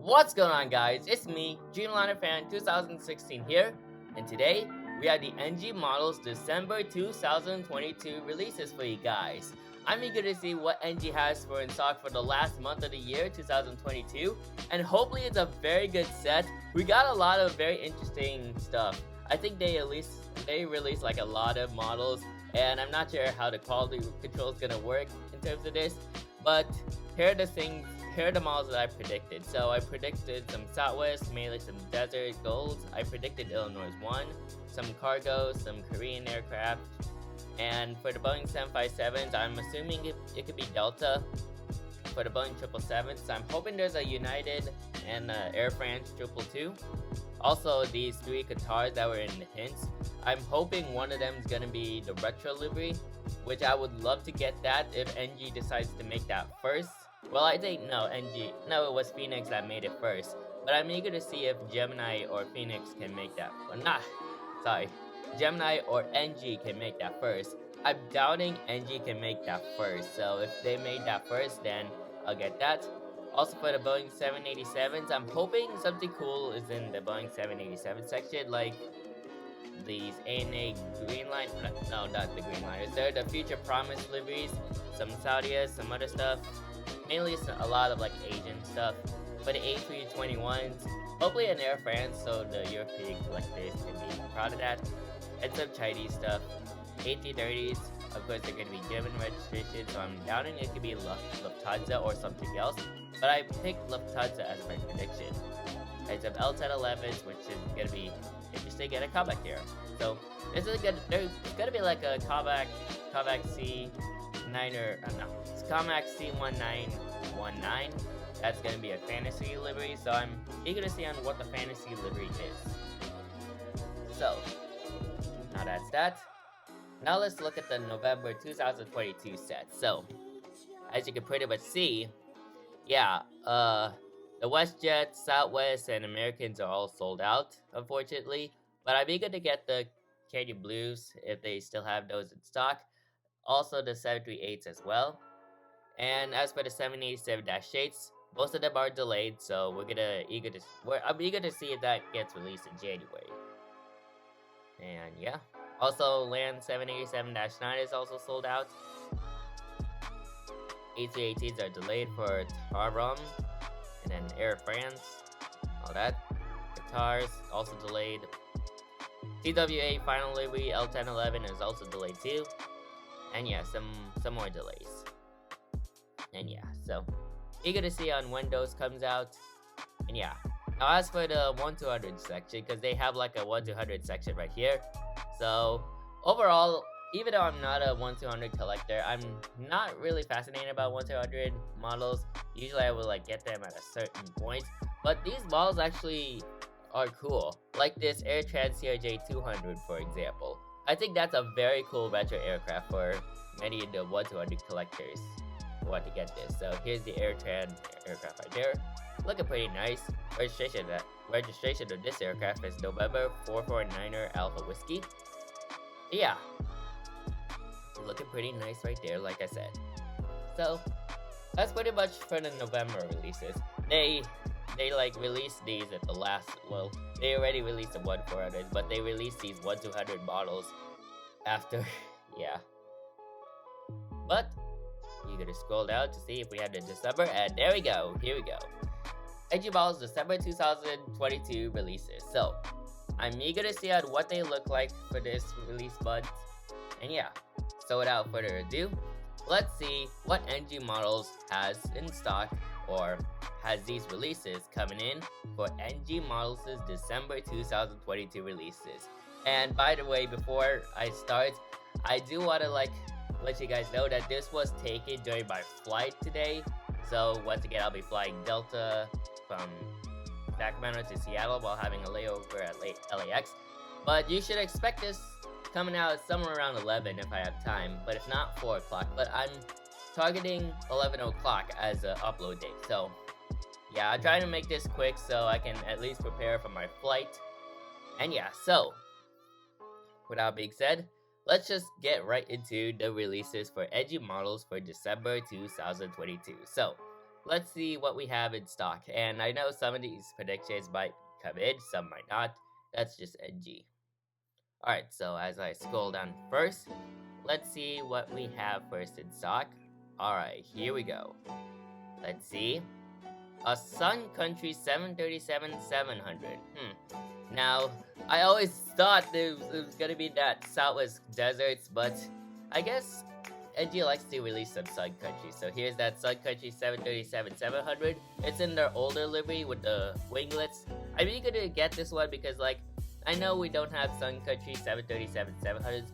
What's going on, guys? It's me, Dreamliner Fan 2016 here, and today we have the NG Models December 2022 releases for you guys. I'm eager to see what NG has for in stock for the last month of the year 2022, and hopefully it's a very good set. We got a lot of very interesting stuff. I think they released like a lot of models, and I'm not sure how the quality control is gonna work in terms of this, but here are the models that I predicted. So I predicted some Southwest, mainly some Desert Golds. I predicted Illinois 1, some cargo, some Korean aircraft. And for the Boeing 757s, I'm assuming it could be Delta. For the Boeing 777s, I'm hoping there's a United and Air France 222. Also, these three Qatars that were in the hints, I'm hoping one of them is going to be the retro livery, which I would love to get that if NG decides to make that first. Well, I think no, it was Phoenix that made it first, but I'm eager to see if Gemini or Phoenix can make that. Gemini or NG can make that first. I'm doubting NG can make that first, so if they made that first, then I'll get that. Also for the Boeing 787s, I'm hoping something cool is in the Boeing 787 section, like these ANA green line, no, not the green liners, they're the Future Promise liveries, some Saudias, some other stuff. Mainly a lot of like Asian stuff. For the A321s, hopefully an Air France so the European collectors can be proud of that. And some Chinese stuff. A330s, of course they're going to be German registration, so I'm doubting it could be Lufthansa or something else. But I picked Lufthansa as my prediction. And some L1011s, which is going to be interesting, get a callback here. So this is there's going to be like a callback C9 it's Comac C1919. That's gonna be a fantasy livery, so I'm eager to see on what the fantasy livery is. So now that's that. Now let's look at the November 2022 set. So as you can pretty much see, yeah, the WestJet, Southwest, and Americans are all sold out, unfortunately. But I'm eager to get the Canyon Blues if they still have those in stock. Also the 738s as well. And as for the 787-8s, most of them are delayed, so I'm eager to see if that gets released in January. And yeah. Also, Land 787-9 is also sold out. A380s are delayed for Tarom, and then Air France, all that. Qatar's also delayed. TWA final livery L1011 is also delayed too. And yeah, some more delays. And yeah, so eager to see on when those comes out. And yeah, now as for the 1-200 section, because they have like a 1-200 section right here. So overall, even though I'm not a 1-200 collector, I'm not really fascinated about 1-200 models. Usually I will like get them at a certain point, but these models actually are cool. Like this Air Trans CRJ 200, for example. I think that's a very cool retro aircraft for many of the 1-200 collectors who want to get this. So here's the Air Trans aircraft right there. Looking pretty nice. Registration of this aircraft is November 449er Alpha Whiskey. Yeah. Looking pretty nice right there, like I said. So that's pretty much for the November releases. They like released these at the last, well, they already released the 1-400s, but they released these 1-200 models after, yeah. But you gotta scroll down to see if we had the December, and there we go, here we go. NG Models December 2022 releases. So I'm eager to see out what they look like for this release month. And yeah, so without further ado, let's see what NG Models has in stock or has these releases coming in for NG Models' December 2022 releases. And by the way, before I start, I do want to let you guys know that this was taken during my flight today. So once again, I'll be flying Delta from Sacramento to Seattle while having a layover at LAX. But you should expect this coming out somewhere around 11 if I have time, but if not, 4 o'clock. But I'm targeting 11 o'clock as an upload date. So yeah, I'm trying to make this quick so I can at least prepare for my flight. And yeah, so without being said, let's just get right into the releases for NG Models for December 2022. So let's see what we have in stock. And I know some of these predictions might come in, some might not. That's just NG. Alright, so as I scroll down first, let's see what we have first in stock. Alright, here we go. Let's see. A Sun Country 737-700. Now, I always thought it was gonna be that Southwest Deserts, but I guess NG likes to release some Sun Country. So here's that Sun Country 737-700. It's in their older livery with the winglets. I'm really gonna get this one because, like, I know we don't have Sun Country 737-700s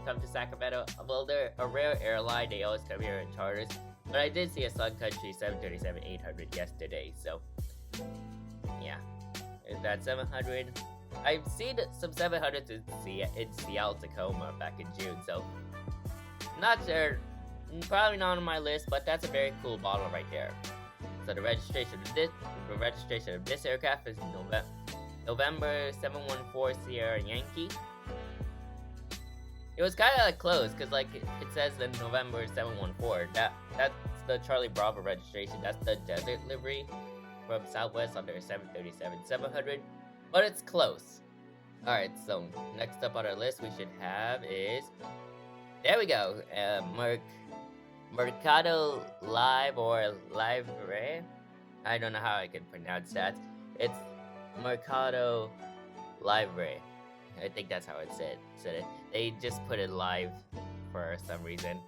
come to Sacramento. Well, they're a rare airline. They always come here in charters. But I did see a Sun Country 737-800 yesterday. So, yeah. Is that 700? I've seen some 700s in Seattle, Tacoma back in June. So, not sure. Probably not on my list, but that's a very cool model right there. So the registration of this aircraft is November 714 Sierra Yankee. It was kind of like close because like it says the November 714. That's the Charlie Bravo registration. That's the desert livery from Southwest on their 737-700, but it's close. All right, so next up on our list we should have is, there we go, Mercado Live or Livre. I don't know how I can pronounce that. It's Mercado Livre. I think that's how it said it. They just put it live for some reason.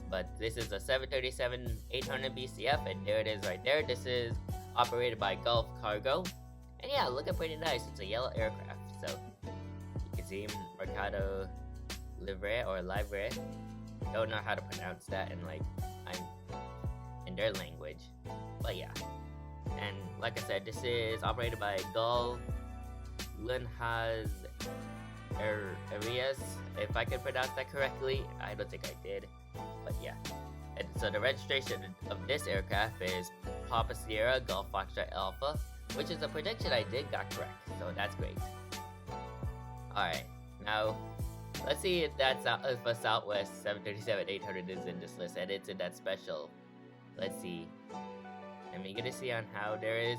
But this is a 737-800 BCF, and there it is right there. This is operated by Gulf Cargo. And yeah, looking pretty nice. It's a yellow aircraft. So you can see Mercado Livre or Livre. Don't know how to pronounce that in their language. But yeah. And like I said, this is operated by Gulf Linhas Arias, if I can pronounce that correctly. I don't think I did, but yeah. And so the registration of this aircraft is Papa Sierra Golf Foxtrot Alpha, which is a prediction I got correct, so that's great. Alright, now let's see if a Southwest 737-800 is in this list, and it's in that special. Let's see. And we get to see on how there is.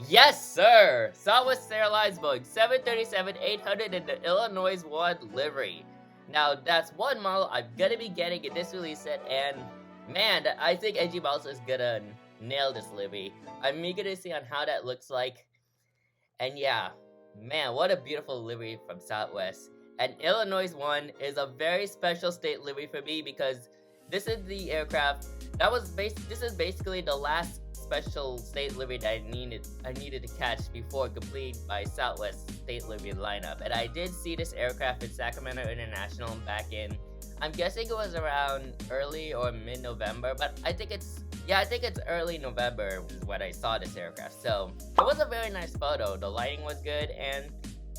Yes, sir! Southwest Airlines Boeing 737-800 in the Illinois 1 livery. Now, that's one model I'm gonna be getting in this release set, and man, I think NG Mouse is gonna nail this livery. I'm eager to see on how that looks like. And yeah, man, what a beautiful livery from Southwest. And Illinois 1 is a very special state livery for me because this is the aircraft this is basically the last special state livery that I needed to catch before completing my Southwest state livery lineup. And I did see this aircraft in Sacramento International back in, I'm guessing it was around early or mid-November, but I think it's early November is when I saw this aircraft. So it was a very nice photo. The lighting was good, and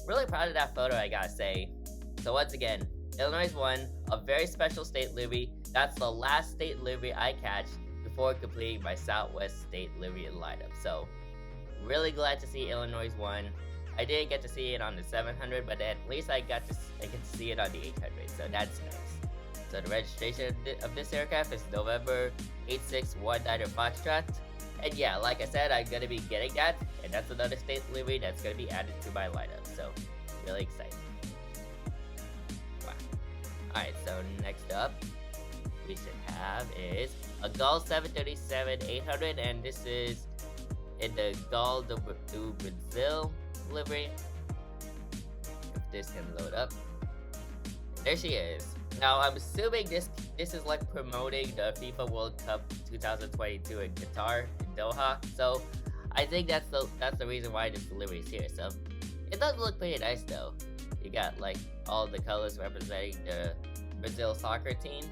really proud of that photo, I gotta say. So once again, Illinois 1, a very special state livery. That's the last state livery I catch before completing my Southwest state livery lineup. So really glad to see Illinois 1. I didn't get to see it on the 700, but at least I get to see it on the 800. So that's nice. So the registration of this aircraft is November 8619 Foxtrot. And yeah, like I said, I'm gonna be getting that, and that's another state livery that's gonna be added to my lineup. So really excited. Wow. Alright, so next up we should have is a Gulf 737-800, and this is in the Gulf do Brazil livery. If this can load up. There she is. Now I'm assuming this is like promoting the FIFA World Cup 2022 in Qatar, in Doha. So I think that's the reason why this livery is here. So it does look pretty nice though. You got like all the colors representing the Brazil soccer team.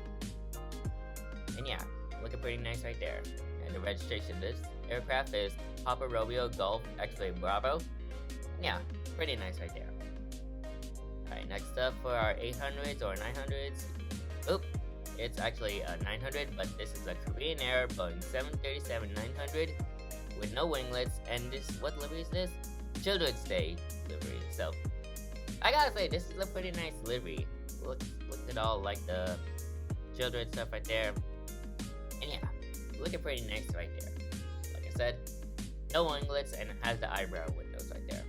And yeah, looking pretty nice right there. And the registration of this aircraft is Papa Romeo Golf X-Ray Bravo. And yeah, pretty nice right there. Alright, next up for our 800s or 900s. Oop, it's actually a 900, but this is a Korean Air Boeing 737-900 with no winglets. And this, what livery is this? Children's Day livery. So I gotta say, this is a pretty nice livery. Look at all like the children's stuff right there. And yeah, looking pretty nice right there. said, no winglets, and it has the eyebrow windows right there.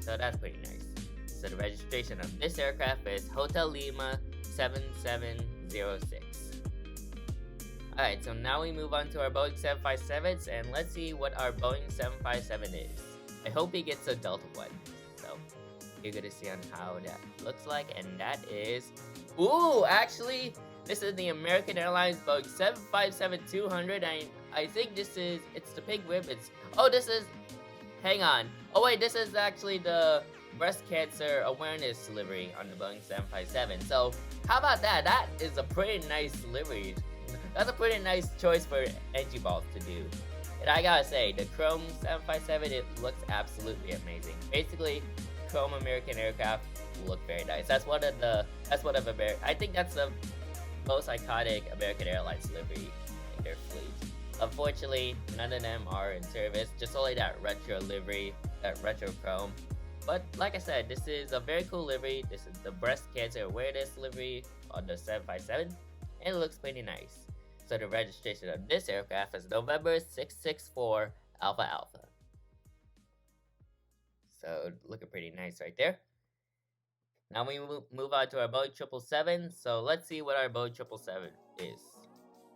So that's pretty nice. So the registration of this aircraft is Hotel Lima 7706. Alright, so now we move on to our Boeing 757s, and let's see what our Boeing 757 is. I hope he gets a Delta one. So you're gonna see on how that looks like, and that is... Ooh, actually, this is the American Airlines Boeing 757-200. I think this is... It's the pink ribbons. Oh, this is... Hang on. Oh wait, this is actually the breast cancer awareness livery on the Boeing 757. So how about that? That is a pretty nice livery. That's a pretty nice choice for NG Balls to do. And I gotta say, the Chrome 757, it looks absolutely amazing. Basically, Chrome American aircraft look very nice. I think that's the most iconic American Airlines livery in their fleet. Unfortunately, none of them are in service, just only that retro livery, that retro Chrome. But like I said, this is a very cool livery. This is the breast cancer awareness livery on the 757, and it looks pretty nice. So the registration of this aircraft is November 664 Alpha Alpha. So looking pretty nice right there. Now we move on to our Boeing 777. So let's see what our Boeing 777 is.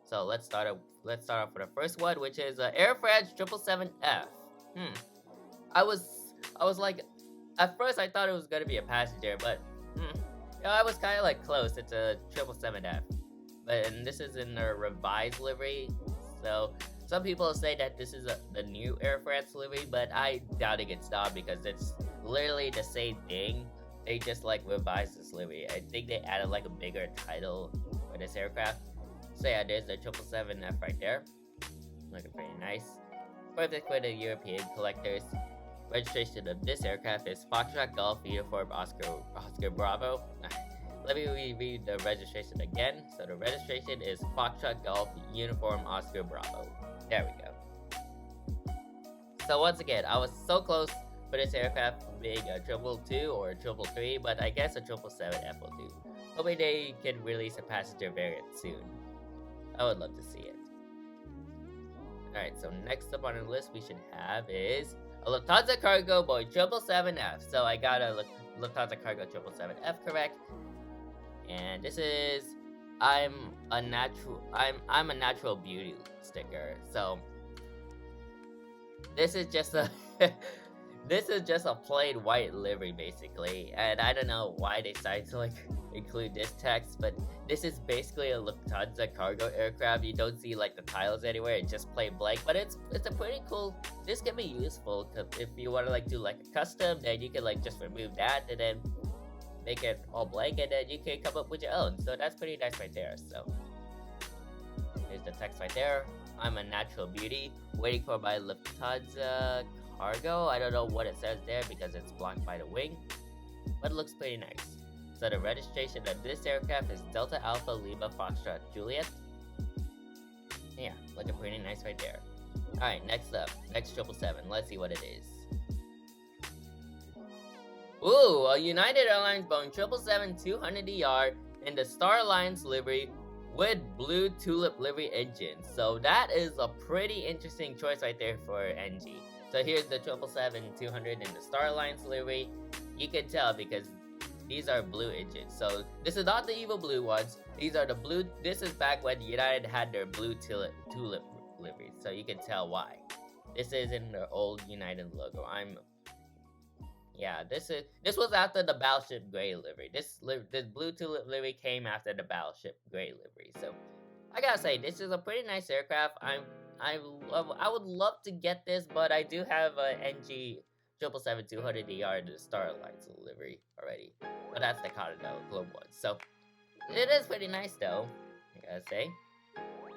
So let's start off with the first one, which is Air France 777F. I was like, at first I thought it was gonna be a passenger, but I was kind of like close. It's a 777F. And this is in a revised livery, so some people say that this is the new Air France livery, but I doubt it gets stopped because it's literally the same thing. They just like revised this livery. I think they added like a bigger title for this aircraft. So yeah, there's the 777F right there. Looking pretty nice. Perfect for the European collectors. Registration of this aircraft is Foxtrot Golf Uniform Oscar Bravo. Let me reread the registration again. So the registration is Foxtrot Golf Uniform Oscar Bravo. There we go. So once again, I was so close for this aircraft being a 222 or a 333, but I guess a 777F will do. Hoping they can release a passenger variant soon. I would love to see it. Alright, so next up on the list we should have is a Lufthansa Cargo Boeing 777F. So I got a Lufthansa Cargo 777F correct. And this is I'm a natural beauty sticker. So this is just a this is just a plain white livery basically, and I don't know why they decided to like include this text, but this is basically a Lufthansa cargo aircraft. You don't see like the tiles anywhere, it's just plain blank, but it's a pretty cool. This can be useful because if you want to like do like a custom, then you can like just remove that and then make it all blank, and then you can come up with your own. So that's pretty nice right there. So here's the text right there. I'm a natural beauty, waiting for my Lufthansa cargo. I don't know what it says there because it's blocked by the wing, but it looks pretty nice. So the registration of this aircraft is Delta Alpha Lima Foxtrot Juliet. Yeah, looking pretty nice right there. Alright, next up, next 777. Let's see what it is. Ooh, a United Airlines Boeing 777-200ER in the Star Alliance livery with blue tulip livery engine. So that is a pretty interesting choice right there for NG. So here's the 777-200 in the Star Alliance livery. You can tell because these are blue engines. So this is not the evil blue ones. These are the blue. This is back when United had their blue tulip livery. So you can tell why. This is in the old United logo. Yeah, this was after the Battleship Gray livery. This blue tulip livery came after the Battleship Gray livery. So I gotta say, this is a pretty nice aircraft. I would love to get this, but I do have a NG 777-200ER in the Star Alliance livery already. But that's the Continental Globe one. So it is pretty nice though, I gotta say.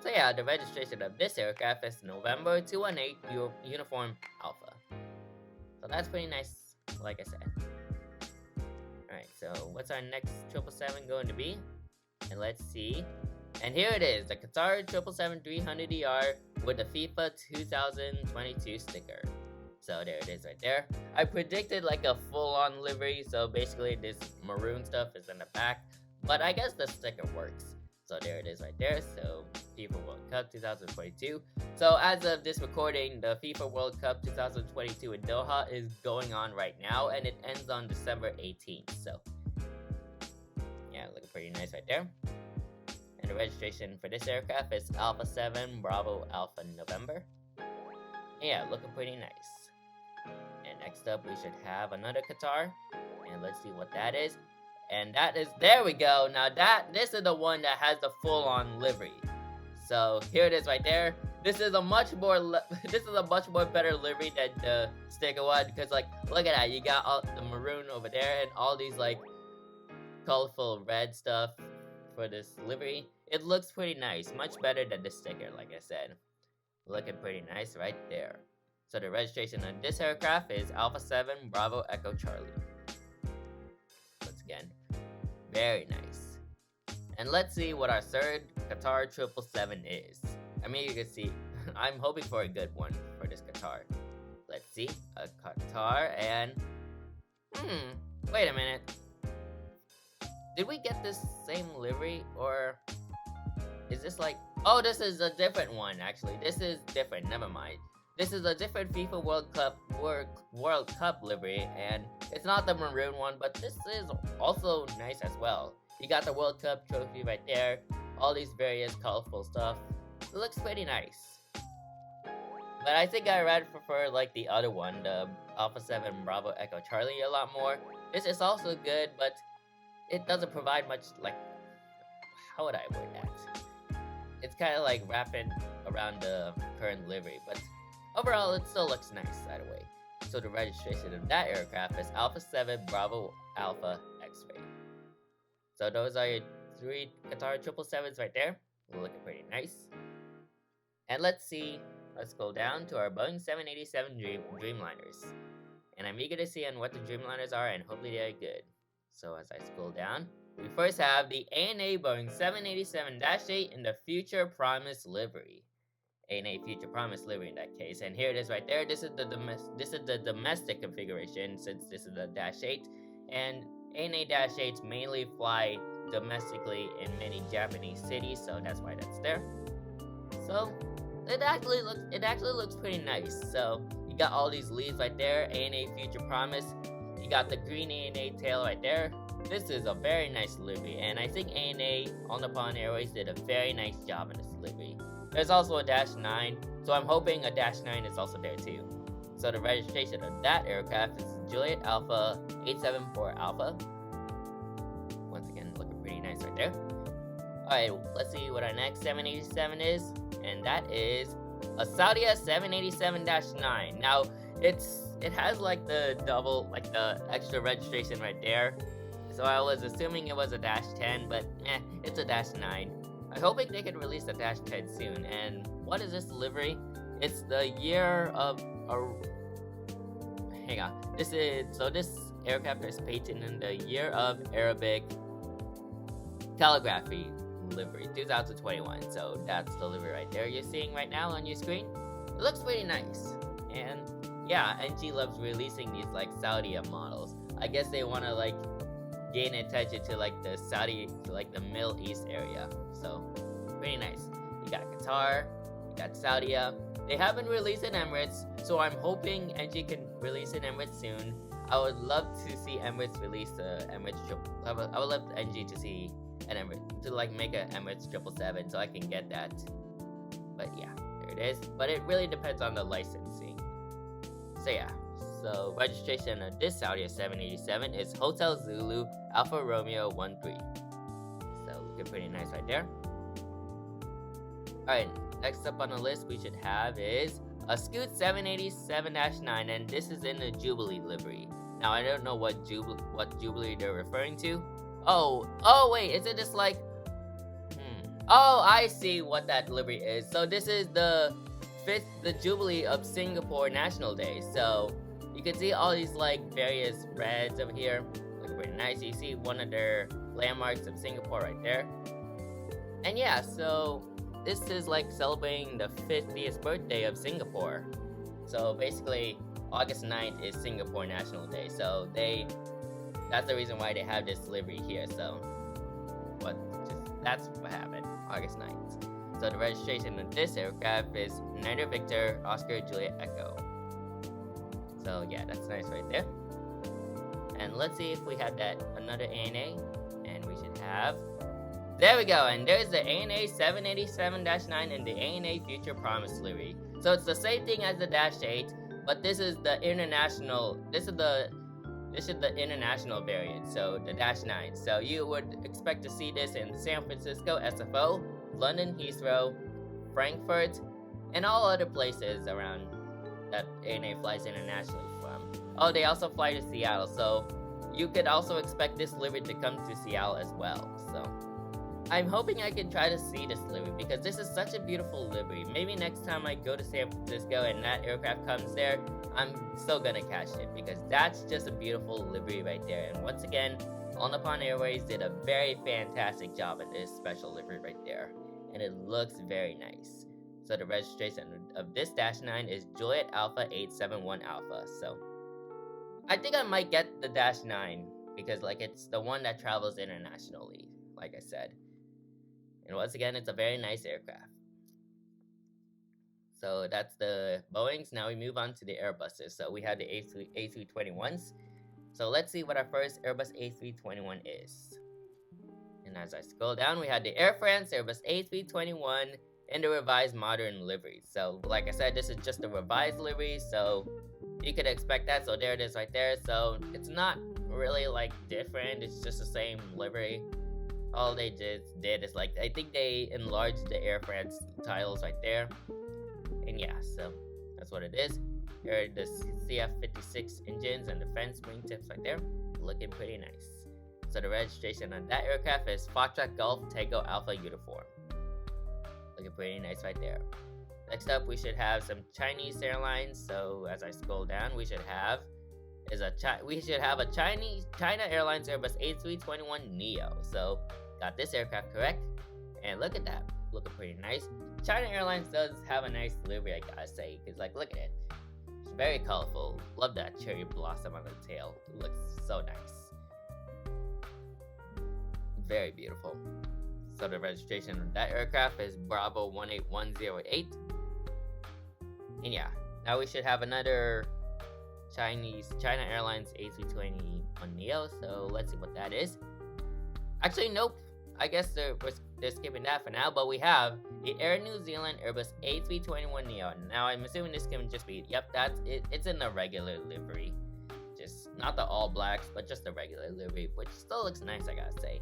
So yeah, the registration of this aircraft is November 218 Uniform Alpha. So that's pretty nice. Like I said. Alright, so what's our next 777 going to be? And let's see. And here it is, the Qatar 777-300ER with the FIFA 2022 sticker. So there it is right there. I predicted like a full-on livery, so basically this maroon stuff is in the back. But I guess the sticker works. So there it is right there. So FIFA World Cup 2022. So as of this recording, the FIFA World Cup 2022 in Doha is going on right now, and it ends on December 18th. So yeah, looking pretty nice right there. And the registration for this aircraft is Alpha 7 Bravo Alpha November. Yeah, looking pretty nice. And next up, we should have another Qatar, and let's see what that is. And that is, there we go. Now this is the one that has the full-on livery. So here it is right there. This is a much more better livery than the sticker one, because like, look at that. You got all the maroon over there and all these like colorful red stuff for this livery. It looks pretty nice, much better than the sticker, like I said. Looking pretty nice right there. So the registration on this aircraft is Alpha 7 Bravo Echo Charlie. Once again, very nice. And let's see what our third Qatar 777 is. I mean, you can see, I'm hoping for a good one for this Qatar. Let's see, a Qatar and... wait a minute. Did we get this same livery, or is this like... Oh, this is a different one, actually. This is different, never mind. This is a different FIFA World Cup livery, and it's not the maroon one, but this is also nice as well. You got the World Cup trophy right there, all these various colorful stuff. It looks pretty nice. But I think I rather prefer like the other one, the Alpha 7 Bravo Echo Charlie, a lot more. This is also good, but it doesn't provide much, like, how would I word that? It's kind of like wrapping around the current livery, but overall, it still looks nice either way. So the registration of that aircraft is Alpha 7 Bravo Alpha X-Ray. So those are your 3 Qatar 777s right there. Looking pretty nice. And let's go down to our Boeing 787 Dreamliners. And I'm eager to see on what the Dreamliners are, and hopefully they're good. So as I scroll down, we first have the ANA Boeing 787-8 in the Future Promise livery. ANA Future Promise livery in that case, and here it is right there. This is the domestic configuration, since this is the -8, and ANA-8s mainly fly domestically in many Japanese cities, so that's why that's there. So it actually looks pretty nice. So you got all these leaves right there, ANA Future Promise. You got the green ANA tail right there. This is a very nice livery, and I think ANA All Nippon Airways did a very nice job in this livery. There's also a -9, so I'm hoping a -9 is also there too. So the registration of that aircraft is Juliet Alpha 874 Alpha. Once again, looking pretty nice right there. Alright, let's see what our next 787 is, and that is a Saudia 787-9. Now, it has like the double, like the extra registration right there. So I was assuming it was a -10, but it's a -9. I'm hoping they can release the -10 soon. And what is this livery? It's the year of... hang on. This aircraft is patented in the year of Arabic calligraphy livery, 2021. So that's the livery right there you're seeing right now on your screen. It looks pretty nice. And yeah, NG loves releasing these like Saudi models. I guess they want to like gain attention to like the Saudi, to like the Middle East area. So pretty nice. You got Qatar, you got Saudi. They haven't released in Emirates, so I'm hoping NG can release in Emirates soon. I would love to see Emirates release the Emirates I would love NG to see an Emirates, to like make an Emirates 777, so I can get that. But yeah, there it is. But it really depends on the licensing. So yeah. So registration of this Saudi 787 is Hotel Zulu Alpha Romeo 13. So looking pretty nice right there. Alright, next up on the list we should have is a Scoot 787-9, and this is in the Jubilee livery. Now I don't know what Jubilee they're referring to. Oh wait, isn't this like... Oh, I see what that livery is. So this is the Jubilee of Singapore National Day. So you can see all these like various reds over here. Look pretty nice. You see one of their landmarks of Singapore right there. And yeah, so this is like celebrating the 50th birthday of Singapore. So basically, August 9th is Singapore National Day. So that's the reason why they have this livery here. So that's what happened, August 9th. So the registration of this aircraft is United Victor Oscar Juliet Echo. So yeah, that's nice right there. And let's see if we have that another ANA, and we should have. There we go, and there's the ANA 787-9 and the ANA Future Promise livery. So it's the same thing as the Dash 8, but this is the international. This is the international variant, so the Dash 9. So you would expect to see this in San Francisco SFO, London Heathrow, Frankfurt, and all other places around that ANA flies internationally from. Oh, they also fly to Seattle, so you could also expect this livery to come to Seattle as well. So I'm hoping I can try to see this livery because this is such a beautiful livery. Maybe next time I go to San Francisco and that aircraft comes there, I'm still gonna catch it because that's just a beautiful livery right there. And once again, All Nippon Airways did a very fantastic job at this special livery right there, and it looks very nice. So the registration of this Dash 9 is Juliet Alpha 871 Alpha. So I think I might get the Dash 9 because like it's the one that travels internationally, like I said. And once again, it's a very nice aircraft. So that's the Boeings. Now we move on to the Airbuses. So we have the A321s. So let's see what our first Airbus A321 is. And as I scroll down, we had the Air France Airbus A321 in the revised modern livery. So like I said, this is just a revised livery, so you could expect that. So there it is right there. So it's not really like different, it's just the same livery. All they did is like, I think they enlarged the Air France titles right there. And yeah, so that's what it is. Here are the CF-56 engines and the fence wingtips right there, looking pretty nice. So the registration on that aircraft is Foxtrot Golf Tango Alpha Uniform. Looking pretty nice right there. Next up, we should have some Chinese airlines. So as I scroll down, we should have a China Airlines Airbus A321neo. So got this aircraft correct, and look at that, looking pretty nice. China Airlines does have a nice livery, I gotta say, because like look at it, it's very colorful. Love that cherry blossom on the tail. It looks so nice, very beautiful. So the registration of that aircraft is Bravo 18108. And yeah, now we should have another China Airlines A321neo. So let's see what that is. Actually, nope. I guess they're skipping that for now. But we have the Air New Zealand Airbus A321neo. Now I'm assuming this can just be, yep, that's it. It's in the regular livery, just not the all blacks, but just the regular livery, which still looks nice, I gotta say.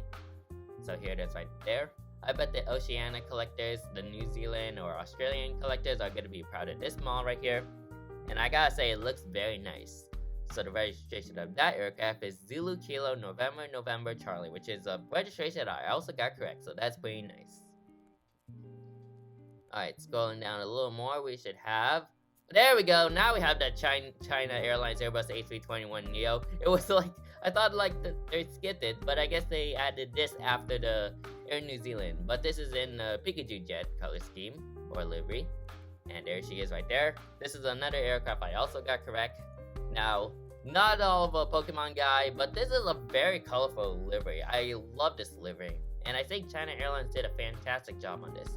So here it is right there. I bet the Oceania collectors, the New Zealand or Australian collectors are going to be proud of this model right here. And I gotta say, it looks very nice. So the registration of that aircraft is Zulu Kilo November Charlie, which is a registration I also got correct. So that's pretty nice. Alright, scrolling down a little more, we should have... There we go, now we have that China Airlines Airbus A321neo. It was like, I thought like they skipped it, but I guess they added this after the Air New Zealand. But this is in the Pikachu Jet color scheme, or livery. And there she is right there. This is another aircraft I also got correct. Now, not all of a Pokemon guy, but this is a very colorful livery. I love this livery. And I think China Airlines did a fantastic job on this.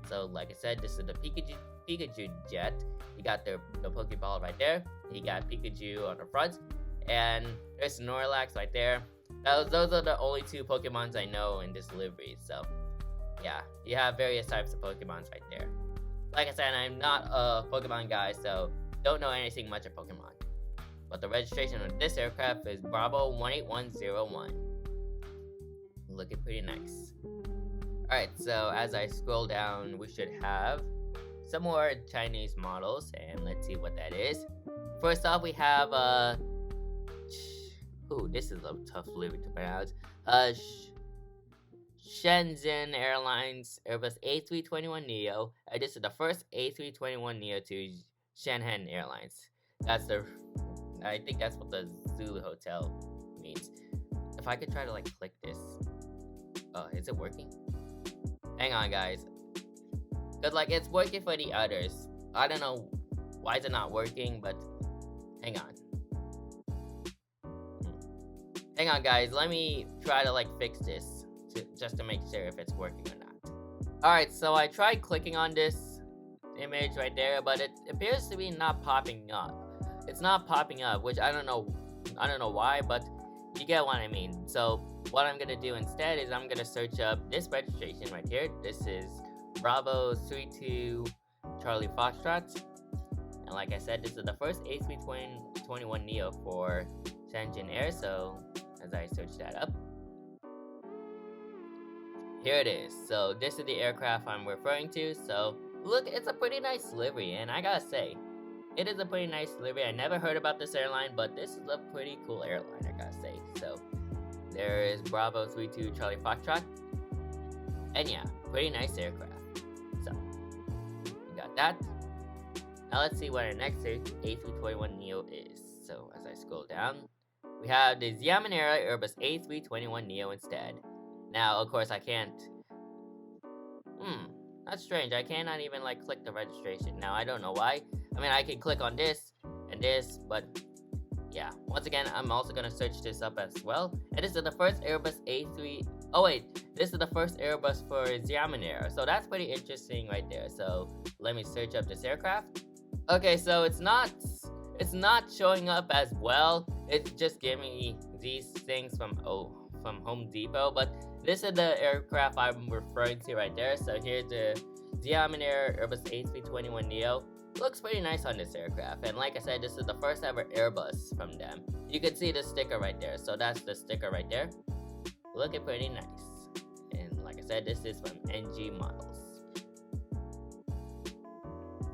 So like I said, this is the Pikachu Jet. You got the Pokeball right there. You got Pikachu on the front. And there's Snorlax right there. Those are the only two Pokemons I know in this livery. So yeah, you have various types of Pokemons right there. Like I said, I'm not a Pokemon guy, so don't know anything much of Pokemon. But the registration of this aircraft is Bravo 18101. Looking pretty nice. Alright, so as I scroll down, we should have some more Chinese models, and let's see what that is. First off, we have this is a tough livery to pronounce. Shenzhen Airlines Airbus A321neo. This is the first A321neo to Shenzhen Airlines. I think that's what the Zulu Hotel means. If I could try to like click this. Oh, is it working? Hang on, guys. Cause like it's working for the others. I don't know why is it not working, but hang on. Hang on, guys. Let me try to like fix this just to make sure if it's working or not. Alright, so I tried clicking on this image right there, but it appears to be not popping up. It's not popping up, which I don't know why, but you get what I mean. So what I'm gonna do instead is I'm gonna search up this registration right here. This is Bravo 32 Charlie Foxtrot. And like I said, this is the first A321neo for Shenzhen Air, so as I search that up, here it is. So this is the aircraft I'm referring to. So look, it's a pretty nice livery, and I gotta say, it is a pretty nice livery. I never heard about this airline, but this is a pretty cool airline, I gotta say. So there is Bravo 32 Charlie Foxtrot, and yeah, pretty nice aircraft. So we got that. Now let's see what our next A321neo is. So as I scroll down, we have the Xiamen era Airbus A321neo instead. Now, of course, I can't... that's strange. I cannot even, click the registration. Now, I don't know why. I mean, I can click on this and this, but... yeah. Once again, I'm also going to search this up as well. And this is the first Airbus A3... oh, wait. This is the first Airbus for Xiamen era. So that's pretty interesting right there. So, let me search up this aircraft. Okay, so it's not showing up as well. It's just giving me these things from Home Depot, but this is the aircraft I'm referring to right there. So here's the Xiamen Air Airbus A321neo. Looks pretty nice on this aircraft, and like I said, this is the first ever Airbus from them. You can see the sticker right there, so that's the sticker right there. Looking pretty nice, and like I said, this is from NG Models.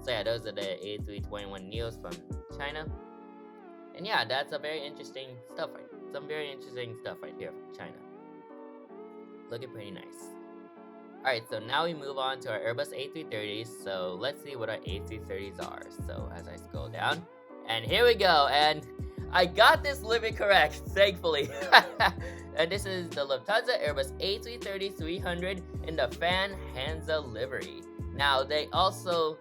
So yeah, those are the A321neos from China. And yeah, that's a very interesting stuff right here. Some very interesting stuff right here from China. Looking pretty nice. Alright, so now we move on to our Airbus A330s. So let's see what our A330s are. So as I scroll down, and here we go. And I got this livery correct, thankfully. And this is the Lufthansa Airbus A330-300 in the Fan Hansa livery. Now they also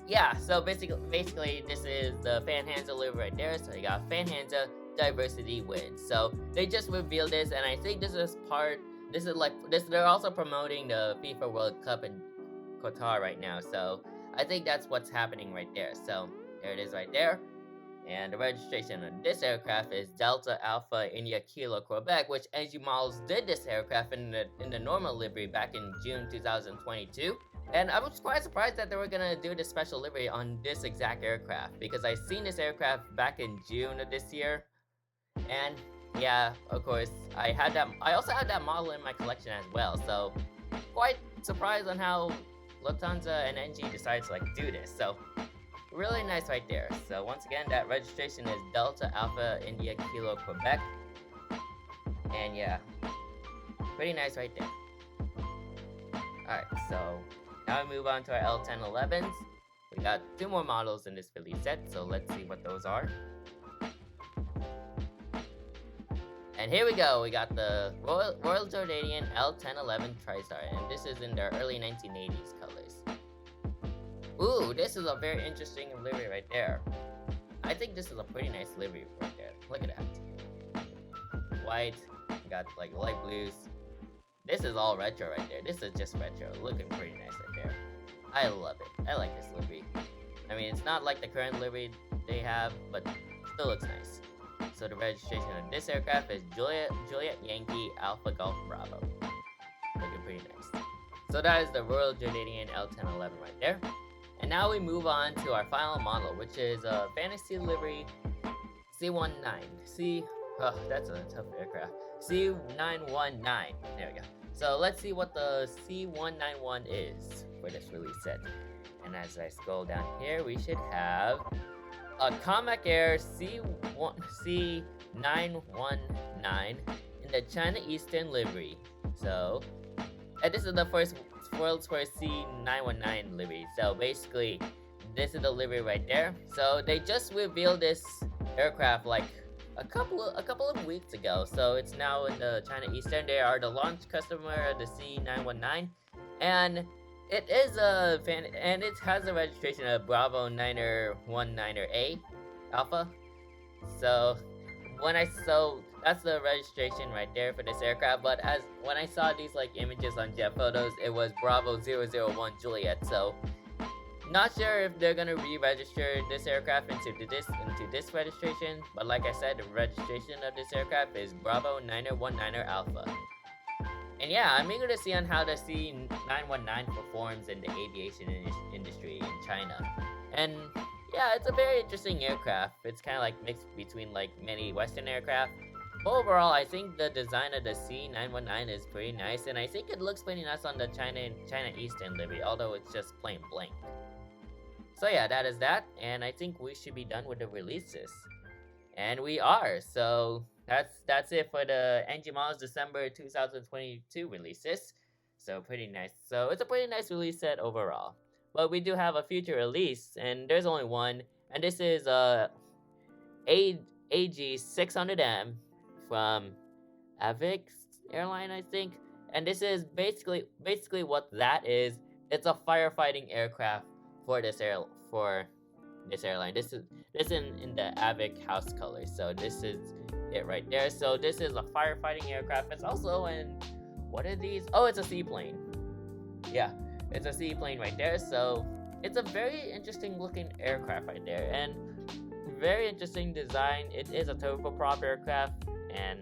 yeah, so basically this is the Fan Hansa livery right there. So you got Fan Hansa Diversity Wins. So they just revealed this, and I think this is they're also promoting the FIFA World Cup in Qatar right now. So I think that's what's happening right there. So there it is right there. And the registration on this aircraft is Delta Alpha India Kilo Quebec, which NG Models did this aircraft in the normal livery back in June 2022. And I was quite surprised that they were gonna do this special livery on this exact aircraft, because I seen this aircraft back in June of this year. And yeah, of course, I also had that model in my collection as well. So quite surprised on how Lufthansa and NG decided to do this. So really nice right there. So once again, that registration is Delta Alpha India Kilo Quebec. And yeah, pretty nice right there. Alright, so now we move on to our L1011s. We got 2 more models in this release set, so let's see what those are. And here we go, we got the Royal Jordanian L1011 TriStar, and this is in their early 1980s colors. Ooh, this is a very interesting livery right there. I think this is a pretty nice livery right there. Look at that. White, we got light blues. This is all retro right there. This is just retro. Looking pretty nice right there. I love it. I like this livery. I mean, it's not like the current livery they have, but still looks nice. So the registration on this aircraft is Juliet Yankee Alpha Golf Bravo. Looking pretty nice. So that is the Royal Jordanian L1011 right there. And now we move on to our final model, which is a Fantasy Livery C19. That's a tough aircraft. C919. There we go. So let's see what the C191 is for this release set. And as I scroll down here, we should have a Comac Air C919 in the China Eastern livery. So, and this is the world's first C919 livery. So basically, this is the livery right there. So they just revealed this aircraft a couple of weeks ago. So it's now in the China Eastern. They are the launch customer of the C919, and it is and it has a registration of Bravo 9er 19er A Alpha. So that's the registration right there for this aircraft. But as when I saw these like images on jet photos, it was Bravo 001 Juliet. So not sure if they're gonna re-register this aircraft into this registration. But like I said, the registration of this aircraft is Bravo 9019 Alpha. And yeah, I'm eager to see on how the C919 performs in the aviation industry in China. And yeah, it's a very interesting aircraft. It's kind of like mixed between like many Western aircraft. Overall, I think the design of the C919 is pretty nice, and I think it looks pretty nice on the China Eastern livery, although it's just plain blank. So yeah, that is that, and I think we should be done with the releases. And we are, so that's it for the NG Models December 2022 releases. So pretty nice. So it's a pretty nice release set overall. But we do have a future release, and there's only one, and this is AG600M from Avic airline, I think. And this is basically what that is. It's a firefighting aircraft for this airline. This is in the Avic house colors. So this is it right there. So this is a firefighting aircraft. It's also in, what are these? Oh, it's a seaplane. Yeah, it's a seaplane right there. So it's a very interesting looking aircraft right there, and very interesting design. It is a turboprop aircraft, and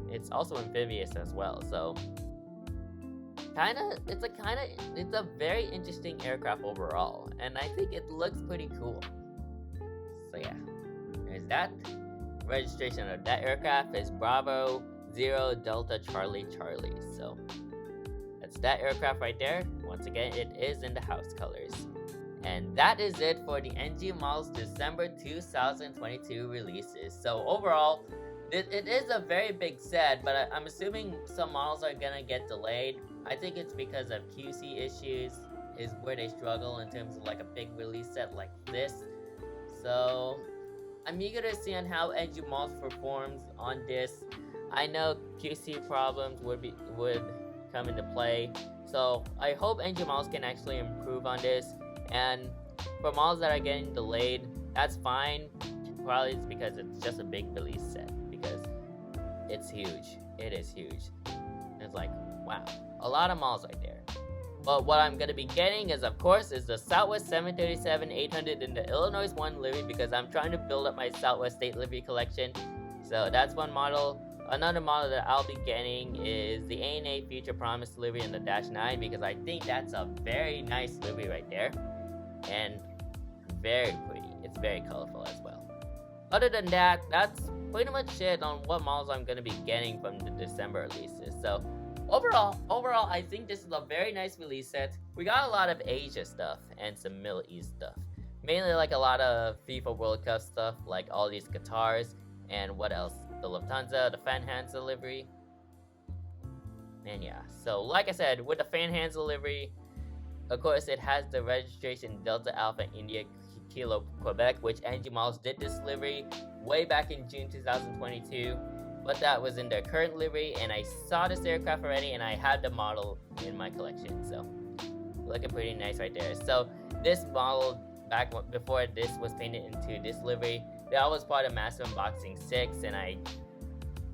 it's also amphibious as well. So it's a very interesting aircraft overall, and I think it looks pretty cool. So yeah, there's that. Registration of that aircraft is Bravo 0 Delta Charlie Charlie. So that's that aircraft right there. Once again, it is in the house colors. And that is it for the NG Models December 2022 releases. So overall, it is a very big set, but I'm assuming some models are gonna get delayed. I think it's because of QC issues is where they struggle in terms of like a big release set like this. So I'm eager to see on how NG Models performs on this. I know QC problems would come into play, so I hope NG Models can actually improve on this. And for models that are getting delayed, that's fine. Probably it's because it's just a big release set, because it's huge. It is huge. It's like, wow, a lot of models right there. But what I'm gonna be getting is, of course, is the Southwest 737-800 in the Illinois 1 livery, because I'm trying to build up my Southwest State livery collection. So that's one model. Another model that I'll be getting is the ANA Future Promise livery in the Dash 9, because I think that's a very nice livery right there. And very pretty. It's very colorful as well. Other than that, that's pretty much it on what models I'm going to be getting from the December releases. So overall, I think this is a very nice release set. We got a lot of Asia stuff and some Middle East stuff. Mainly like a lot of FIFA World Cup stuff, like all these guitars, and what else? The Lufthansa, the Fanhansa livery. And yeah, so like I said, with the Fanhansa livery, of course it has the registration Delta Alpha India Kilo Quebec, which NG Models did this livery way back in June 2022. But that was in their current livery, and I saw this aircraft already, and I had the model in my collection. So looking pretty nice right there. So this model, back before this was painted into this livery, that was part of Massive Unboxing 6, and I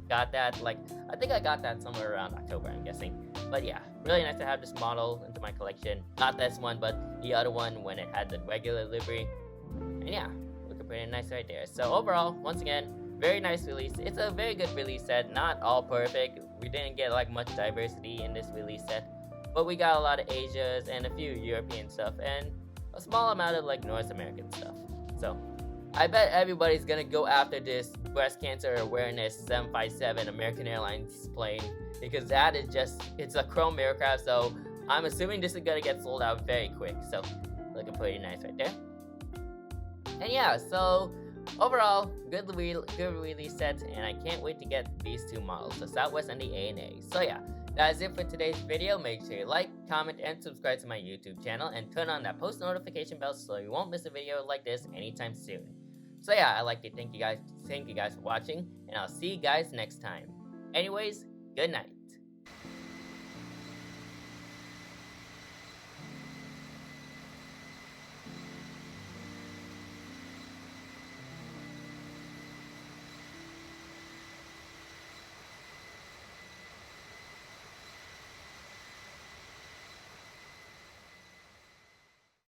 got that, like, I think I got that somewhere around October, I'm guessing. But yeah, really nice to have this model into my collection. Not this one, but the other one when it had the regular livery. And yeah, looking pretty nice right there. So overall, once again, very nice release. It's a very good release set. Not all perfect. We didn't get like much diversity in this release set, but we got a lot of Asias and a few European stuff, and a small amount of like North American stuff. So I bet everybody's gonna go after this breast cancer awareness 757 American Airlines plane, because that is just, it's a chrome aircraft, so I'm assuming this is gonna get sold out very quick. So looking pretty nice right there. And yeah, so overall, good release set, and I can't wait to get these two models, the Southwest and the ANA. So yeah, that is it for today's video. Make sure you like, comment, and subscribe to my YouTube channel, and turn on that post notification bell so you won't miss a video like this anytime soon. So yeah, I'd like to thank you guys for watching, and I'll see you guys next time. Anyways, good night.